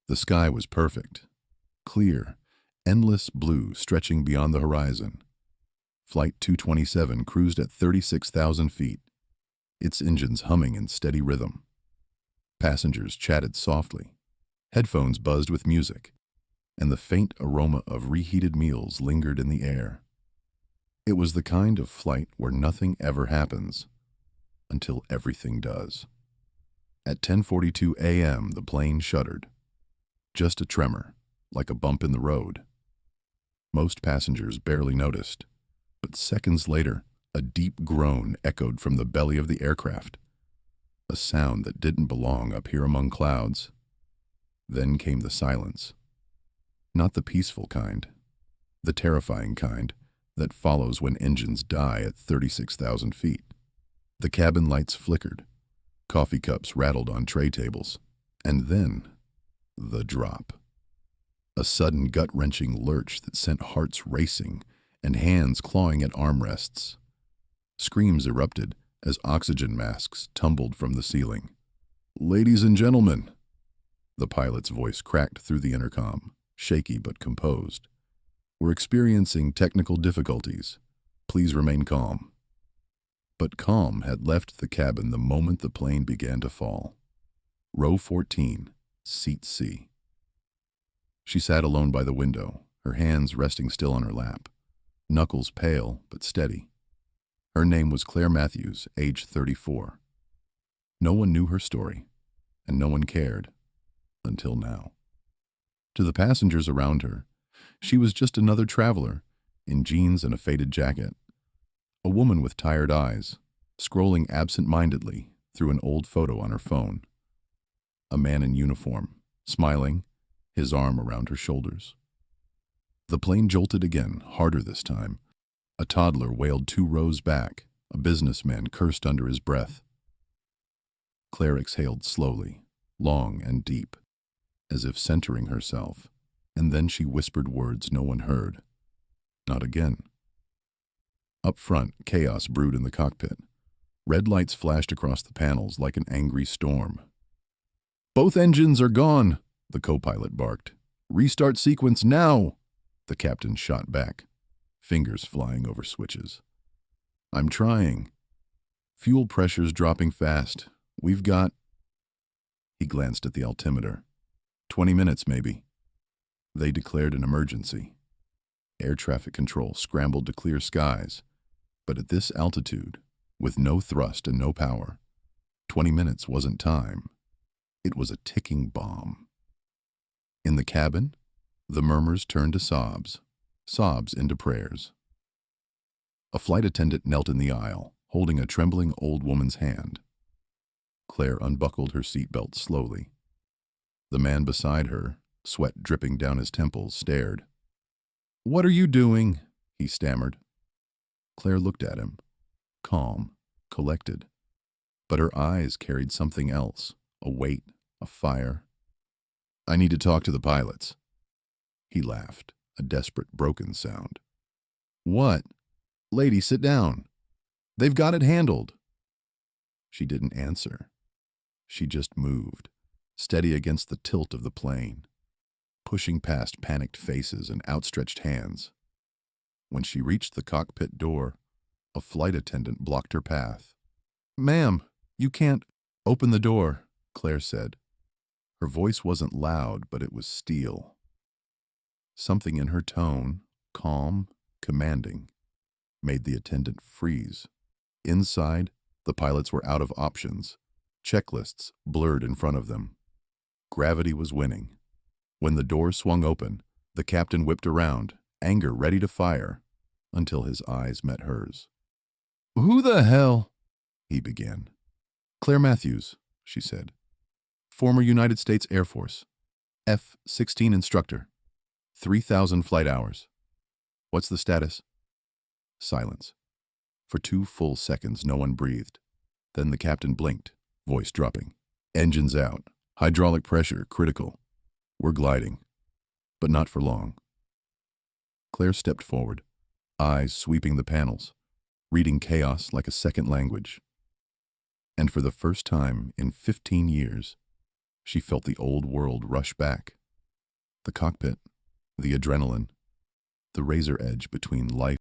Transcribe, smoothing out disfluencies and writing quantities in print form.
The sky was perfect, clear, endless blue stretching beyond the horizon. Flight 227 cruised at 36,000 feet, its engines humming in steady rhythm. Passengers chatted softly, headphones buzzed with music, and the faint aroma of reheated meals lingered in the air. It was the kind of flight where nothing ever happens, until everything does. At 10:42 a.m., the plane shuddered. Just a tremor, like a bump in the road. Most passengers barely noticed, but seconds later, a deep groan echoed from the belly of the aircraft, a sound that didn't belong up here among clouds. Then came the silence. Not the peaceful kind, the terrifying kind that follows when engines die at 36,000 feet. The cabin lights flickered, coffee cups rattled on tray tables, and then the drop. A sudden gut-wrenching lurch that sent hearts racing and hands clawing at armrests. Screams erupted as oxygen masks tumbled from the ceiling. "Ladies and gentlemen," the pilot's voice cracked through the intercom, shaky but composed. "We're experiencing technical difficulties. Please remain calm." But calm had left the cabin the moment the plane began to fall. Row 14, Seat C. She sat alone by the window, her hands resting still on her lap, knuckles pale but steady. Her name was Claire Matthews, age 34. No one knew her story, and no one cared, until now. To the passengers around her, she was just another traveler, in jeans and a faded jacket. A woman with tired eyes, scrolling absent-mindedly through an old photo on her phone. A man in uniform, smiling, his arm around her shoulders. The plane jolted again, harder this time. A toddler wailed 2 rows back. A businessman cursed under his breath. Claire exhaled slowly, long and deep, as if centering herself, and then she whispered words no one heard. Not again. Up front, chaos brewed in the cockpit. Red lights flashed across the panels like an angry storm. "Both engines are gone," the co-pilot barked. "Restart sequence now," the captain shot back, fingers flying over switches. "I'm trying. Fuel pressure's dropping fast. We've got—" He glanced at the altimeter. 20 minutes, maybe. They declared an emergency. Air traffic control scrambled to clear skies. But at this altitude, with no thrust and no power, 20 minutes wasn't time. It was a ticking bomb. In the cabin, the murmurs turned to sobs, sobs into prayers. A flight attendant knelt in the aisle, holding a trembling old woman's hand. Claire unbuckled her seatbelt slowly. The man beside her, sweat dripping down his temples, stared. "What are you doing?" he stammered. Claire looked at him, calm, collected. But her eyes carried something else, a weight, a fire. "I need to talk to the pilots." He laughed, a desperate, broken sound. "What? Lady, sit down. They've got it handled." She didn't answer. She just moved, steady against the tilt of the plane, pushing past panicked faces and outstretched hands. When she reached the cockpit door, a flight attendant blocked her path. "Ma'am, you can't—" "Open the door," Claire said. Her voice wasn't loud, but it was steel. Something in her tone, calm, commanding, made the attendant freeze. Inside, the pilots were out of options. Checklists blurred in front of them. Gravity was winning. When the door swung open, the captain whipped around, anger ready to fire, until his eyes met hers. "Who the hell—" he began. "Claire Matthews," she said. "Former United States Air Force. F-16 instructor. 3,000 flight hours. What's the status?" Silence. For 2 full seconds, no one breathed. Then the captain blinked, voice dropping. "Engines out. Hydraulic pressure critical. We're gliding. But not for long." Claire stepped forward, eyes sweeping the panels, reading chaos like a second language. And for the first time in 15 years, she felt the old world rush back. The cockpit, the adrenaline, the razor edge between life